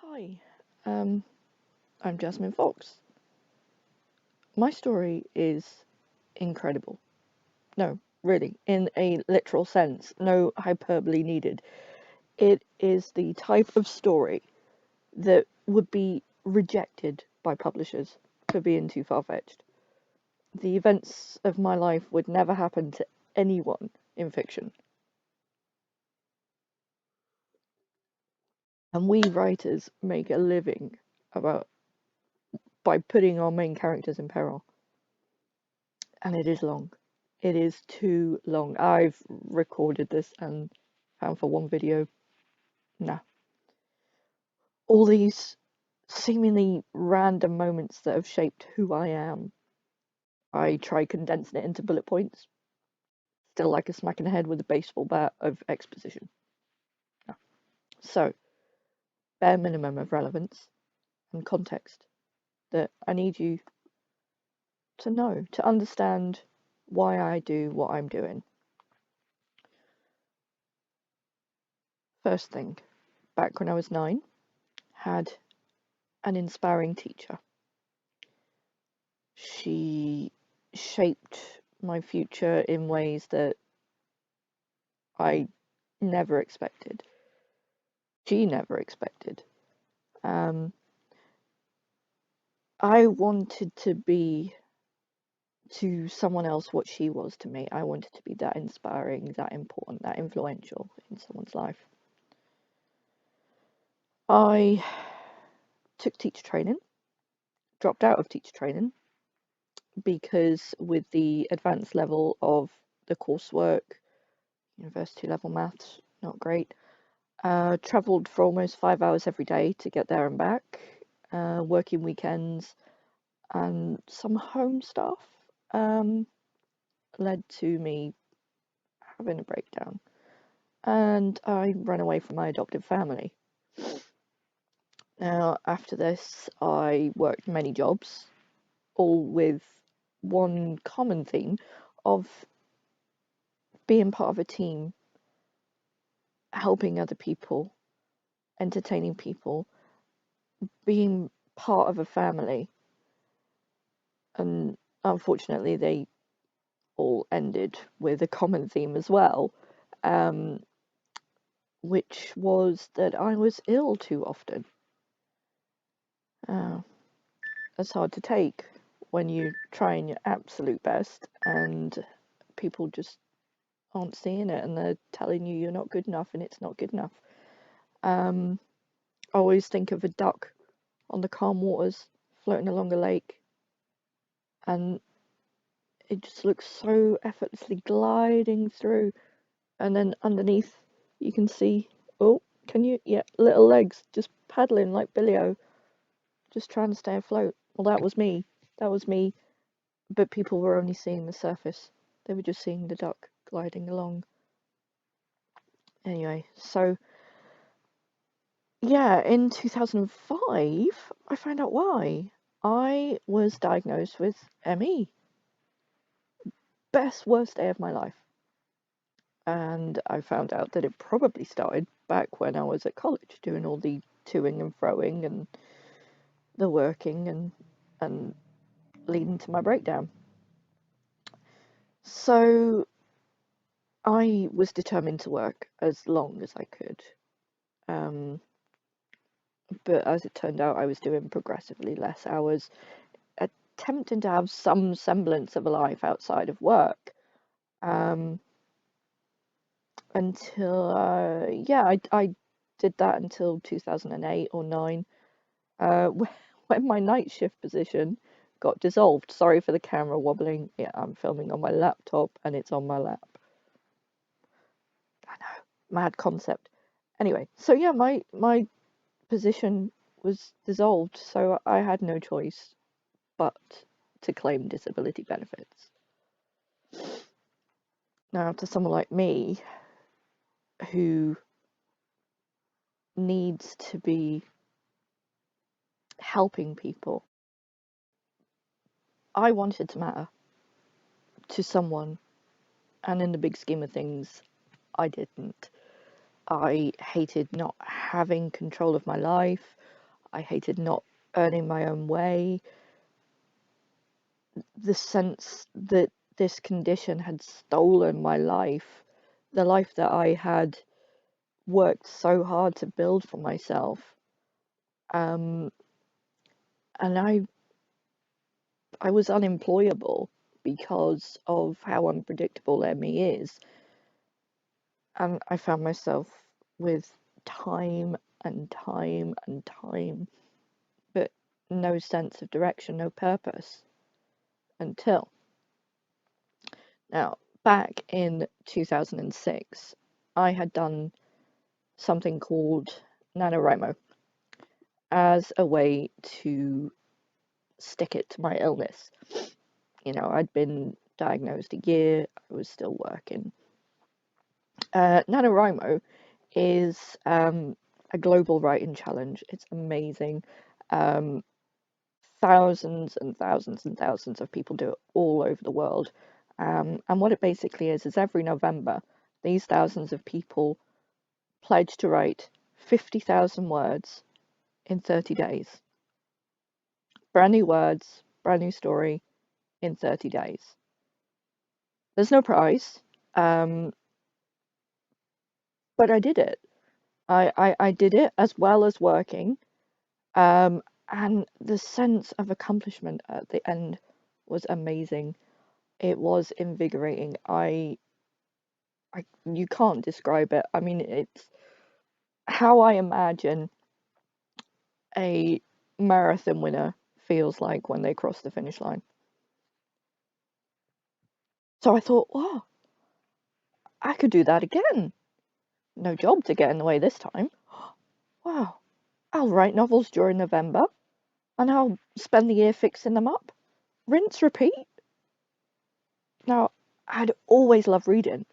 Hi, um, I'm Jasmine Fox. My story is incredible. No, really, in a literal sense, no hyperbole needed. It is the type of story that would be rejected by publishers for being too far-fetched. The events of my life would never happen to anyone in fiction. And we writers make a living about by putting our main characters in peril. And it is long. It is too long. I've recorded this and found for one video. Nah. All these seemingly random moments that have shaped who I am. I try condensing it into bullet points. Still like a smack in the head with a baseball bat of exposition. Nah. So, bare minimum of relevance and context that I need you to know, to understand why I do what I'm doing. First thing, back when I was 9, had an inspiring teacher. She shaped my future in ways that I never expected. She never expected. Um, I wanted to be to someone else what she was to me. I wanted to be that inspiring, that important, that influential in someone's life. I took teacher training, dropped out of teacher training because with the advanced level of the coursework, university level maths, not great. Travelled for almost 5 hours every day to get there and back, working weekends and some home stuff led to me having a breakdown. And I ran away from my adoptive family. Now, after this, I worked many jobs, all with one common theme of being part of a team, helping other people, entertaining people, being part of a family. And unfortunately, they all ended with a common theme as well, um, which was that I was ill too often. Uh, that's hard to take when you're trying your absolute best and people just aren't seeing it and they're telling you you're not good enough and it's not good enough. I always think of a duck on the calm waters floating along a lake, and it just looks so effortlessly gliding through, and then underneath you can see, oh, can you? Yeah, little legs just paddling like Billy-O, just trying to stay afloat. Well, that was me. That was me, but people were only seeing the surface. They were just seeing the duck gliding along. Anyway, so yeah, in 2005, I found out why. I was diagnosed with ME. Best, worst day of my life. And I found out that it probably started back when I was at college doing all the toing and froing and the working and leading to my breakdown. So I was determined to work as long as I could. But as it turned out, I was doing progressively less hours, attempting to have some semblance of a life outside of work. Um, I did that until 2008 or 9, uh, when my night shift position got dissolved. Sorry for the camera wobbling. Yeah, I'm filming on my laptop and it's on my lap. I know, mad concept. Anyway, so yeah, my position was dissolved, so I had no choice but to claim disability benefits. Now, to someone like me who needs to be helping people, I wanted to matter to someone, and in the big scheme of things, I didn't. I hated not having control of my life. I hated not earning my own way. The sense that this condition had stolen my life, the life that I had worked so hard to build for myself. Um, and I was unemployable because of how unpredictable ME is. And I found myself with time and time and time, but no sense of direction, no purpose until now, back in 2006, I had done something called NaNoWriMo as a way to stick it to my illness. You know, I'd been diagnosed a year, I was still working. NaNoWriMo is a global writing challenge. It's amazing. Um, Thousands and thousands and thousands of people do it all over the world. And what it basically is every November, these thousands of people pledge to write 50,000 words in 30 days. Brand new words, brand new story in 30 days. There's no prize, but I did it. I did it as well as working. And the sense of accomplishment at the end was amazing. It was invigorating. You can't describe it. I mean, it's how I imagine a marathon winner feels like when they cross the finish line. So I thought, wow, I could do that again. No job to get in the way this time. Wow, I'll write novels during November and I'll spend the year fixing them up. Rinse, repeat. Now, I'd always loved reading.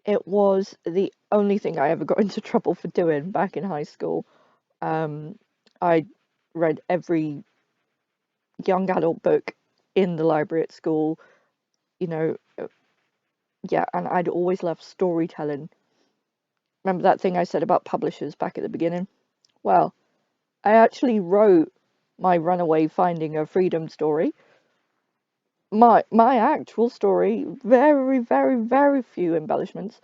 It was the only thing I ever got into trouble for doing back in high school. I read every young adult book in the library at school, you know, yeah, and I'd always loved storytelling. Remember that thing I said about publishers back at the beginning? Well, I actually wrote my Runaway Finding of Freedom story. My actual story, very, very, very few embellishments,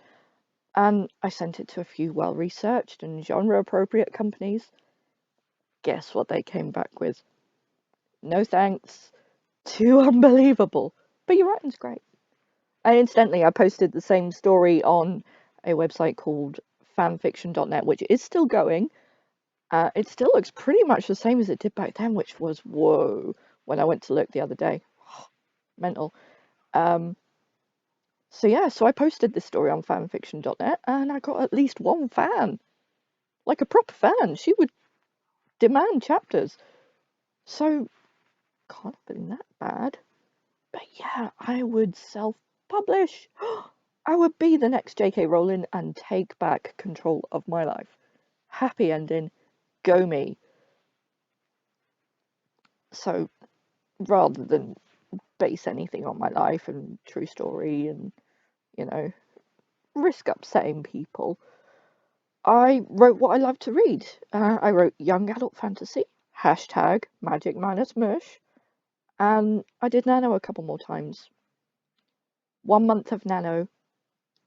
and I sent it to a few well-researched and genre-appropriate companies. Guess what they came back with? No thanks. Too unbelievable. But your writing's great. And incidentally, I posted the same story on a website called fanfiction.net, which is still going. It still looks pretty much the same as it did back then, which was whoa when I went to look the other day. Mental. So yeah, so I posted this story on fanfiction.net and I got at least one fan. Like a proper fan. She would demand chapters. So can't have been that bad. But yeah, I would self-publish. I would be the next J.K. Rowling and take back control of my life. Happy ending. Go me. So rather than base anything on my life and true story and, you know, risk upsetting people, I wrote what I love to read. I wrote young adult fantasy, hashtag magic minus mush, and I did Nano a couple more times. 1 month of Nano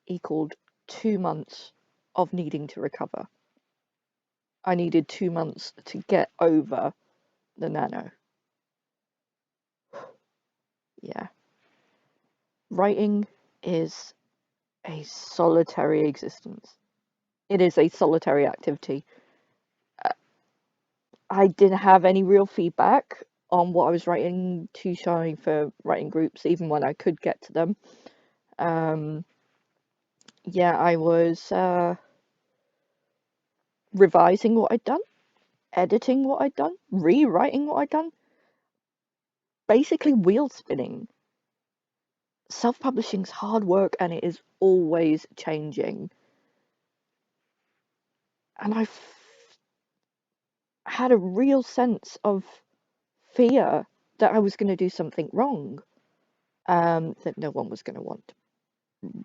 equaled 2 months of needing to recover. I needed 2 months to get over the Nano. Yeah. Writing is a solitary existence. It is a solitary activity. I didn't have any real feedback on what I was writing, too shy for writing groups, even when I could get to them. Yeah, I was revising what I'd done, editing what I'd done, rewriting what I'd done, basically wheel spinning. Self-publishing's hard work and it is always changing. And I've had a real sense of fear that I was going to do something wrong, that no one was going to want to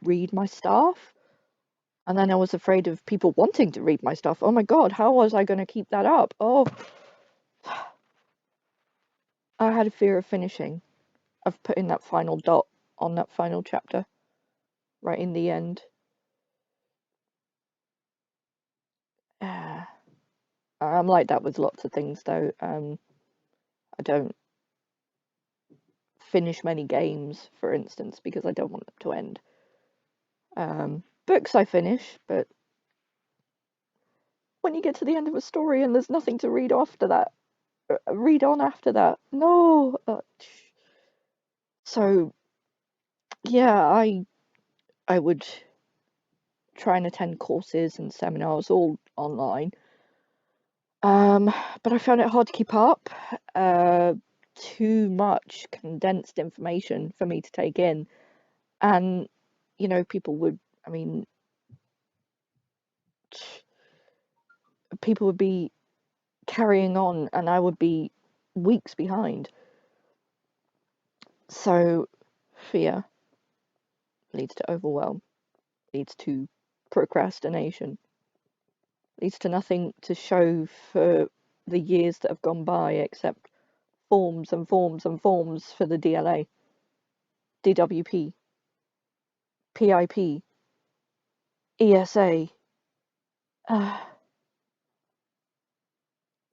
read my stuff, And then I was afraid of people wanting to read my stuff. Oh my God, how was I going to keep that up? Oh, I had a fear of finishing, of putting that final dot on that final chapter right in the end. I'm like that with lots of things, though. I don't finish many games, for instance, because I don't want them to end. Books I finish, but when you get to the end of a story and there's nothing to read after that, read on after that, no. So yeah, I would try and attend courses and seminars all online. But I found it hard to keep up. Too much condensed information for me to take in. And, people would, I mean, people would be carrying on and I would be weeks behind. So fear leads to overwhelm, leads to procrastination, leads to nothing to show for the years that have gone by except forms and forms and forms for the DLA, DWP, PIP, ESA.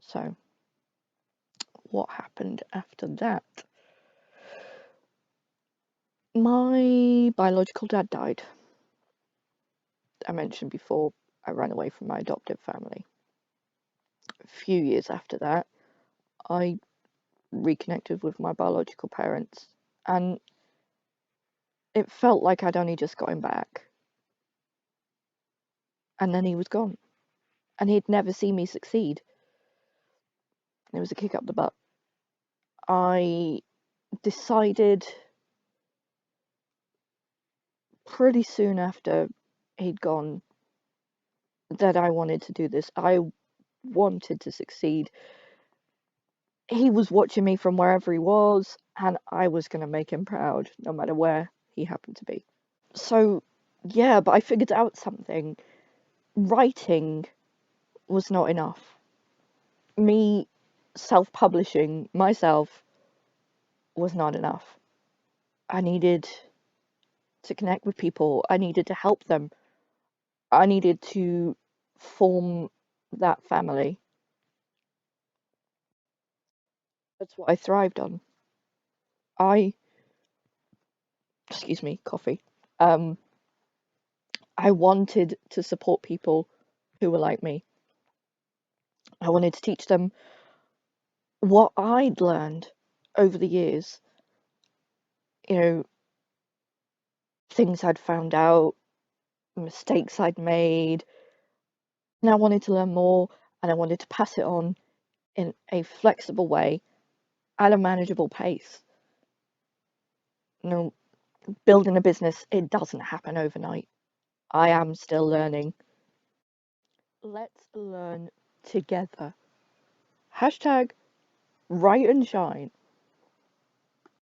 So, what happened after that? My biological dad died. I mentioned before, I ran away from my adoptive family. A few years after that, I reconnected with my biological parents, and it felt like I'd only just got him back. And then he was gone, and he'd never seen me succeed. It was a kick up the butt. I decided pretty soon after he'd gone that I wanted to do this. I wanted to succeed. He was watching me from wherever he was, and I was going to make him proud, no matter where he happened to be. So, yeah, but I figured out something. Writing was not enough. Me self-publishing myself was not enough. I needed to connect with people. I needed to help them. I needed to form that family. That's what I thrived on. I, excuse me, coffee. Um, I wanted to support people who were like me. I wanted to teach them what I'd learned over the years, you know, things I'd found out, mistakes I'd made, and I wanted to learn more and I wanted to pass it on in a flexible way at a manageable pace. Building a business, it doesn't happen overnight. I am still learning. Let's learn together. Hashtag write and shine.